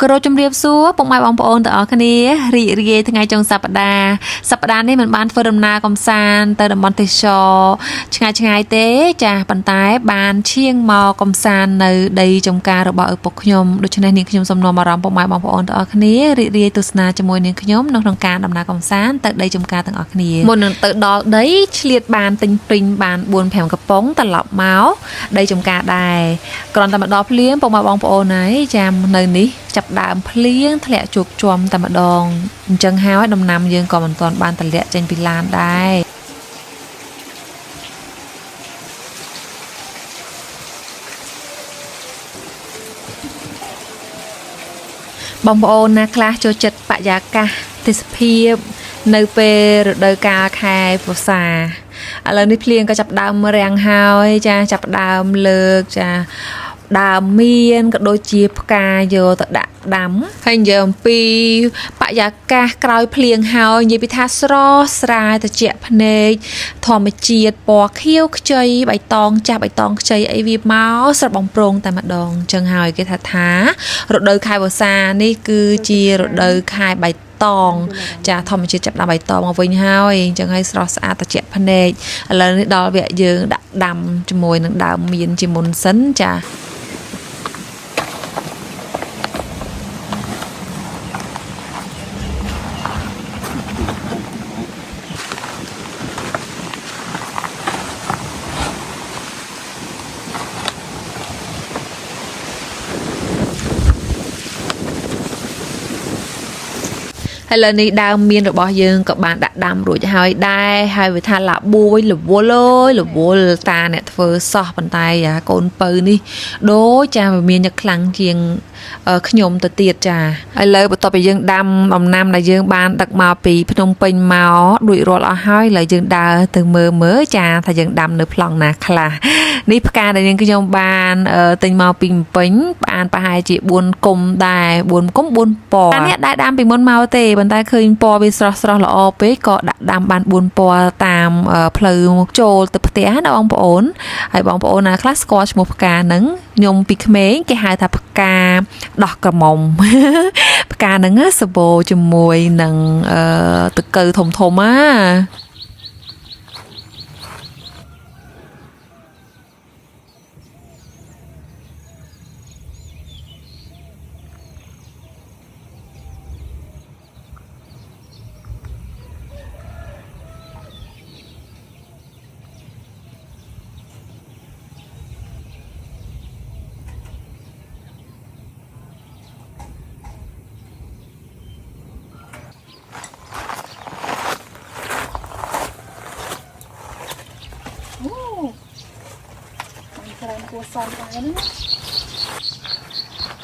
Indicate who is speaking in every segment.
Speaker 1: គ្រូជំរាបសួរពុកម៉ែបងប្អូនទាំងអស់គ្នារីករាយថ្ងៃចុងសប្តាហ៍នេះមិនបានធ្វើដំណើរកំសាន្តទៅតំបន់ទេសចរឆ្ងាយទេចាប៉ុន្តែបានឈៀងមកកំសាន្តនៅដីចំការរបស់ឪពុកខ្ញុំដូច្នេះនាងខ្ញុំសូមនាំអារម្មណ៍ពុកម៉ែបងប្អូនទាំងអស់គ្នារីករាយទស្សនាជាមួយនាងខ្ញុំនៅក្នុងការដំណើរកំសាន្តទៅដីចំការទាំងអស់គ្នាមុននឹងទៅដល់ដីឆ្លៀតបានទិញព្រីងបាន 4-5 កំប៉ុងត្រឡប់មកដីចំការដែរគ្រាន់តែមកដល់ភ្លាមពុកម៉ែបងប្អូនហើយចាំនៅនេះចាប់ដើមភ្លៀងធ្លាក់ជោគជាំតែម្ដងអញ្ចឹងហើយដំណាំយើងក៏មិនទាន់បានតម្លាក់ចេញពីឡានដែរបងប្អូនណាខ្លះចូលចិត្តបរិយាកាសទេសភាពនៅពេលរដូវកាលខែវស្សាឥឡូវនេះភ្លៀងក៏ចាប់ដើមរាំងហើយចាចាប់ដើមលើកចាដើមមានក៏ដូចជាផ្កាយកទៅដាក់ដាំហើយនិយាយអំពីបរិយាកាសក្រោយភ្លៀងហើយនិយាយពីថាស្រស់ស្រាយត្រជាក់ភ្នែកធម្មជាតិពណ៌ខៀវខ្ចីបៃតងចាស់បៃតងខ្ចីអីវាមកស្រស់បំប្រងតែម្ដងអញ្ចឹងហើយគេថារដូវខែវស្សានេះគឺជារដូវខែបៃតងចាធម្មជាតិចាប់ដាំបៃតងមកវិញហើយអញ្ចឹងហើយស្រស់ស្អាតត្រជាក់ភ្នែកឥឡូវនេះដល់វគ្គយើងដាក់ដាំជាមួយនឹងដើមមៀនជាមុនសិនចាឥឡូវនេះដើមមៀនរបស់យើងក៏បានដាក់ដាំរួចហើយដែរហើយវាថាឡាបួយរវល់អើយរវល់តាអ្នកធ្វើសោះប៉ុន្តែកូនពៅនេះដូចចាវាមានញឹកខ្លាំងជាងខ្ញុំទៅទៀតចាឥឡូវបន្ទាប់ពីយើងដាំដំណាំដែលយើងបានដឹកមកពីភ្នំពេញមករួចរាល់អស់ហើយឥឡូវយើងដើរទៅមើលចាថាយើងដាំនៅប្លង់ណាខ្លះនេះផ្កាដែលយើងខ្ញុំបានទិញមកពីភ្នំពេញបានប្រហែលជា4គុំដែរ4គុំ4ពណ៌អានេះដែរដាំពីមុនមកទេប៉ុន្តែឃើញពណ៌វាស្រស់ល្អពេកក៏ដាក់ដាំបាន4ពណ៌តាមផ្លូវចូលទៅផ្ទះណាបងប្អូនហើយបងប្អូនណាខ្លះស្គាល់ឈ្មោះផ្កាហ្នឹងខ្ញុំពីក្មេងគេហៅថាផ្កាដោះក្រមុំផ្កាហ្នឹងសបោជាមួយនឹងតកៅធំណា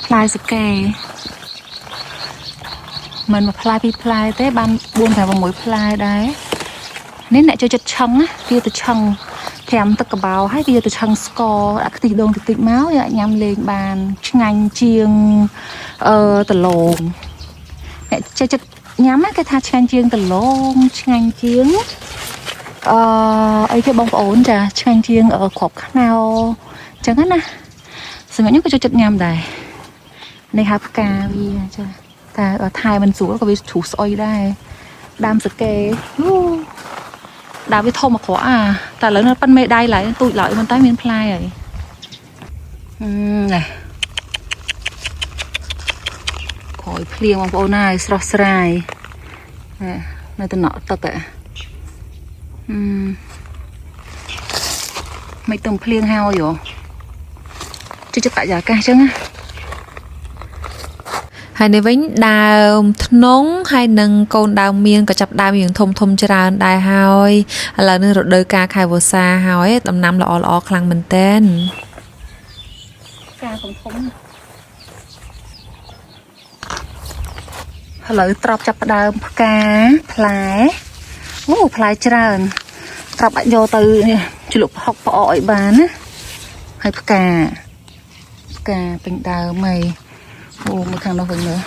Speaker 1: ផ្លែសាកេមិនមកផ្លែពីផ្លែទេបាន4-6ផ្លែដែរនេះអ្នកចូលចិត្តឆឹងវាទៅឆឹងត្រាំទឹកកបោហើយវាទៅឆឹងស្ករដាក់ខ្ទិះដូងតិចមកញ៉ាំលេងបានឆ្ងាញ់ជាងដលងអ្នកចូលចិត្តញ៉ាំគេថាឆ្ងាញ់ជាងដលងឆ្ងាញ់ជាងអីគេបងប្អូនចាឆ្ងាញ់ជាងគ្រាប់ខ្នោអញ្ចឹងណាសម្រាប់ខ្ញុំក៏ចូលចិត្តញ៉ាំដែរនេះហៅផ្កាវាចាតែថែមិនស្រួលក៏វាជ្រុះស្អុយដែរដាំសាកេដាំវាធំអក្រក់តែឥឡូវនៅប៉ិនមេដៃឡើយទូចឡើយប៉ុន្តែមានផ្លែហើយនេះក្រោយភ្លៀងបងប្អូនហើយស្រស់ស្រាយនៅតំណក់ទឹកមិនទៅភ្លៀងហើយជួយចិត្តបរិយាកាសចឹងហើយនេះវិញដើមធ្នង់ហើយនឹងកូនដើមមៀនក៏ចាប់ដើមយ៉ាងធំច្រើនដែរហើយឥឡូវនេះរដូវកាលខែវស្សាហើយដំណាំល្អខ្លាំងមែនទែនផ្កាធំឥឡូវត្រប់ចាប់ដើមផ្កាផ្លែផ្លែច្រើនត្រប់អាចយកទៅជ្រលក់ហុកផ្អកឲ្យបានណាហើយផ្កាពេញដើមហើយមើលខាងនោះវិញមើល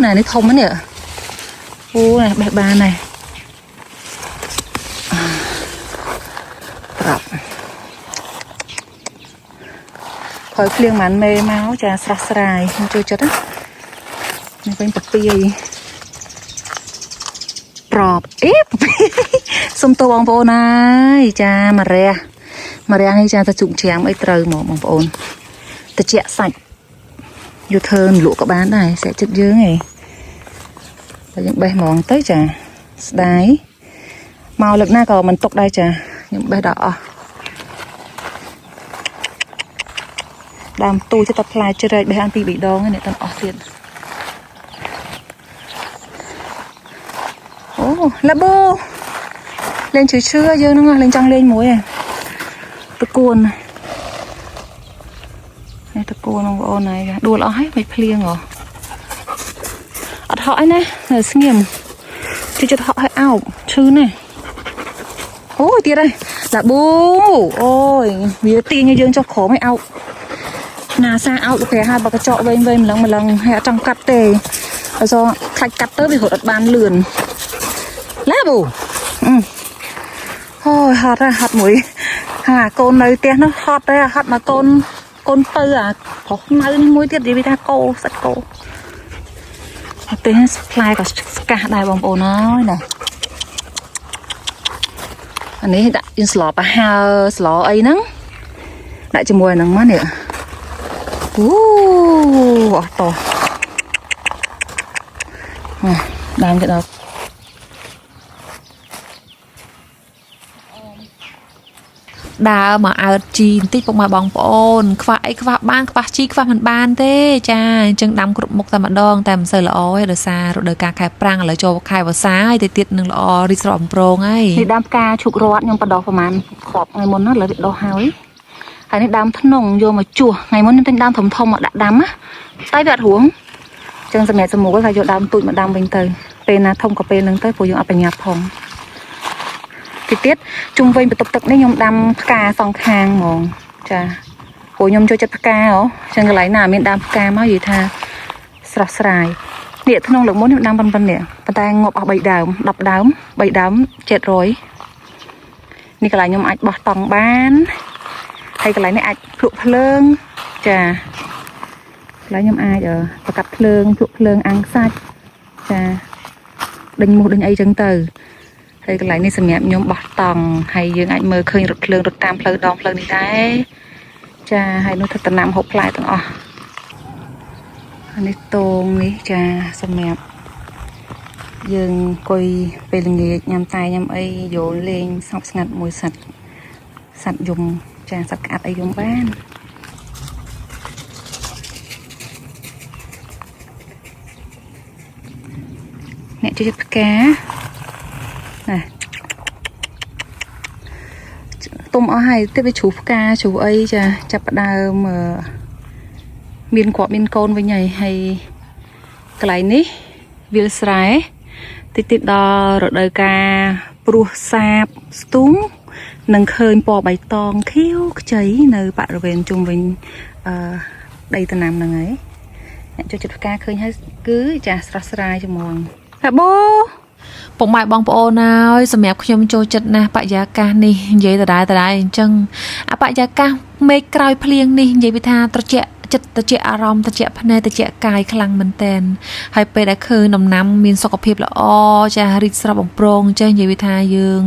Speaker 1: ណែនេះធំហ្នឹងនេះណែបេះបានហើយត្រាប់ ធ
Speaker 2: ยเพลียงมันเมย์เมาส์จะสระสลายมันช่วยจัดนะนี่เป็นปักปีปลอบสมตัวบองโปนายจ้ามาเรียนี่จ้าจะจุ่มแฉมไอ้เตยหมอบองโปนแต่เจี๊ยใส่อยู่เทินหลวกกับบ้านได้sẽ chất dướng này và những bè mòn tới chà đáy màu lực na còn mình tục đây chà những bè đỏ làm tôi cho tập lại chơi đây bè ăn bị đòn này tao ọt tiền ô là bô lên chửi chưa dơ nó lên trăng lên muối à tao cuốn này tao cuốn ông ô này đùa lõ hết mày phliêng rồi hỏi nè là sinh nghiệm thì cho họ hãy ảo chứ này ôi tiệt đây là bố ôi vì tiền như dương cho khó mày ảo nà xa ảo được phải hai bà cái trọ vây một lần hay trong cắt tề do khách cắt tới vì họ đặt bàn lườn lá bù ôi hot ra hot mũi con này tiền nó hot đây hot mà con tư à có nói mũi tiệt gì vì ta cô sạch cô tên supply có cả đại bóng ổ nói nè anh ấy đã in slot à ha slot ấy nắng đại cho mùi nắng má nè to làm cho nó đào mà chi tích bông mà bong bồn khva ban khva chi khva mình ban thế cha chân đâm cột một tầm đòn tầm sờ lọ hay đời xa rồi đời cá khai prang lại cho khai vào xa thì tiết nương lọ đi sòng prong ấy thì đam ca chụp rót nhưng bắt đầuประมาณ ขอบ ngày môn nó là việc đo hái hay nên đam thân nồng vô mà chùa ngày môn nên đam thầm thông mà đã đam á tay vẹt huống chân sờ mẹ sờ mù có phải cho đam tụi mà đam bình từ bên là thông có bên nâng tới phụ dụng ở bên nhà phòng thì tiết chung vây tập tập đấy nhom đam ca song khang mòn cha của nhom cho chặt ca hả chân cái lấy nào miền đam ca máu gì tha sạch sài nè thân ông lực muốn đam bần nè bàn tay ngọc ở bảy đám chết rồi nè cái lấy nhom ạch bỏ tòng bán hay cái lấy này ạch phụ phượng cha lấy nhom ai giờ và cắt phượng phụ phượng ăn sạch cha đinh ấy chân từ hay cái này sầm nhẹ nhóm bọt tòng hay dương anh mơ khơi rực tam phơi đòn phơi đi đấy cha hay nó thật nằm hộp lại tầng anh ấy tôm ní cha sầm nhẹ dương coi về nghề nhằm tay nhằm ấy dỗ lên sọc ngặt mùi sạch dùng cha sạch ạt ấy dùng bán nè cho cá này tôm ở hai tiếp với chú ca chú ấy chặt đào mà miên quả miên côn với nhảy hay cái này ní viên sài tiếp đó rồi đời ca pru sạp túng nâng khơi bò bài tòng khiêu cháy nơi bạn rồi về chung mình đây từ nam nâng ấy cho chụp ca khơi hết cứ chả sài cho mòn hả bố bông mai bong bò nào sầm mẹpខ្ញុំចូលចិត្តណាស់បរិយាកាសនេះនិយាយដដែលអញ្ចឹងអាបរិយាកាសមេឃក្រោយភ្លៀងនេះនិយាយពីថាត្រជាក់ចិត្តត្រជាក់អារម្មណ៍ត្រជាក់ភ្នែកត្រជាក់កាយខ្លាំងមែនតែនហើយពេលដែលឃើញដំណាំមានសុខភាពល្អចារីកស្រស់បំព្រងចេះនិយាយពីថាយើង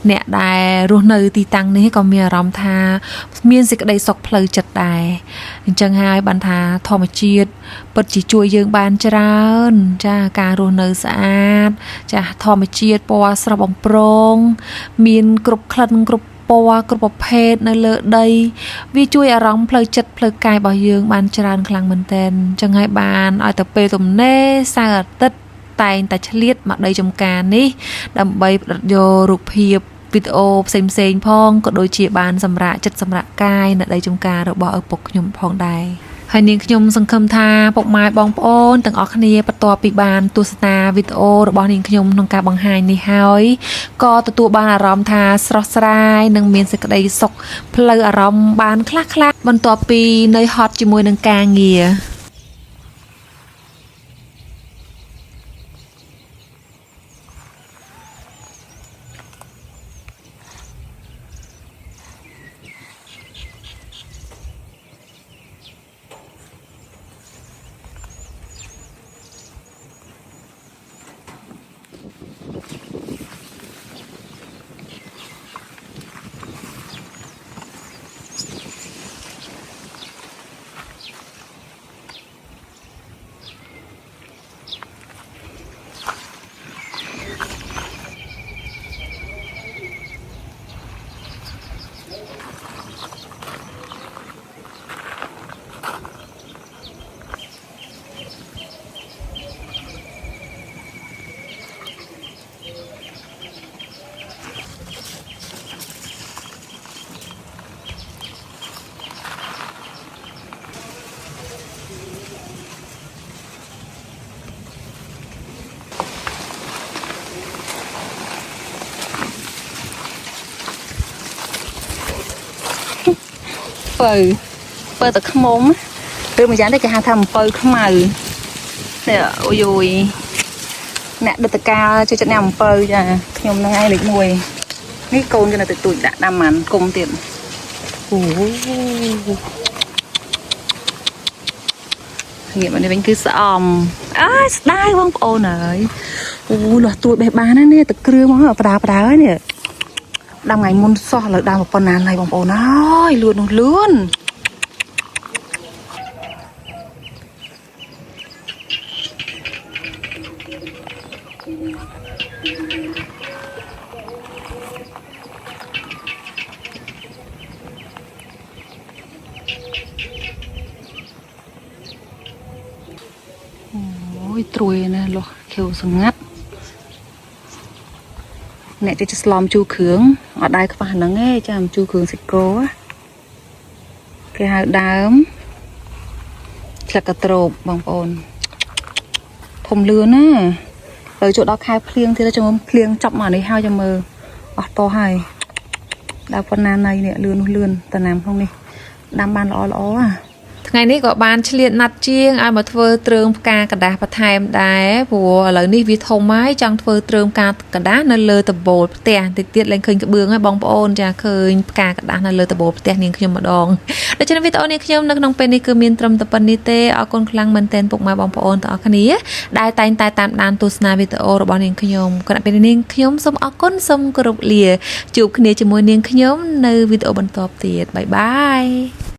Speaker 2: អ្នកដែលរស់នៅទីតាំងនេះក៏មានអារម្មណ៍ថាមានសេចក្តីសុខផ្លូវចិត្តដែរអញ្ចឹងហើយបានថាធម្មជាតិពិតជាជួយយើងបានច្រើនចាការរស់នៅស្អាតចាធម្មជាតិពណ៌ស្រស់បំព្រងមានគ្រប់ក្លិនគ្រប់ពណ៌គ្រប់ប្រភេទនៅលើដីវាជួយអារម្មណ៍ផ្លូវចិត្តផ្លូវកាយរបស់យើងបានច្រើនខ្លាំងមែនទែនអញ្ចឹងហើយបានឲ្យទៅពេលទំនេរសៅរ៍អាទិត្យតែងតែឆ្លៀតមកដីចំការនេះដើម្បីផ្ដិតយករូបភាពវីដេអូផ្សេងផងក៏ដូចជាបានសម្រាប់ចិត្តសម្រាប់កាយនៅដីចំការរបស់ឪពុកខ្ញុំផងដែរហើយនាងខ្ញុំសង្ឃឹមថាពុកម៉ែបងប្អូនទាំងអស់គ្នាបន្ទាប់ពីបានទស្សនាវីដេអូរបស់នាងខ្ញុំក្នុងការបង្ហាញនេះហើយក៏ទទួលបានអារម្មណ៍ថាស្រស់ស្រាយនិងមានសេចក្តីសុខផ្លូវអារម្មណ៍បានខ្លះៗបន្ទាប់ពីនៅហត់ជាមួយនឹងការងារ phơi từ khăm mồm rồi mình dán đây cái hàng thầm phơi khăm màu nè ôi ôi nè được tất cả cho trận nào phơi ra nhom nó ngay lịch mùi cái côn cho là từ tuổi đã đam mắn cùng tiền nghiệm ở đây bánh cứ xòm đai bông ô này là tuổi bé bán nè từ kêu món ở đá nè đam ngày môn so là đam một phần này bông ô nói luôn luôn ôi trùi nè lo kêu sừng ngắt nè thìจะลอมจูเขืองở đây các bạn nó nghe chămจูเขืองxịt cố á cái hạt đám chặt cà trộn bằng ồn thùng lươn á tới chỗ đó khai phiêng thì nó cho phiêng chậm mà đấy hao cho mờ to hay đào con nan này nè lươn tao làm không đi đam ban ló à
Speaker 1: ថ្ងៃនេះក៏បានឆ្លៀតណាត់ជាងឲ្យមកធ្វើត្រើមផ្កាកដាស់បន្ថែមដែរព្រោះឥឡូវនេះវាធំហើយចង់ធ្វើត្រើមផ្កាកដាស់នៅលើដបូលផ្ទះតិចទៀតឡើងឃើញក្បឿងហើយបងប្អូនចាឃើញផ្កាកដាស់នៅលើដបូលផ្ទះនាងខ្ញុំម្ដងដូច្នេះវីដេអូនេះខ្ញុំនៅក្នុងពេលនេះគឺមានត្រឹមតែប៉ុណ្្នេះទេអរគុណខ្លាំងមែនទែនពុកម៉ែបងប្អូនទាំងអស់គ្នាដែលតែងតែតាមដានទស្សនាវីដេអូរបស់នាងខ្ញុំគណៈពេលនេះនាងខ្ញុំសូមអរគុណសូមគោរពលាជួបគ្នាជាមួយនាងខ្ញុំនៅវីដេអូបន្តទៀតបាយបាយ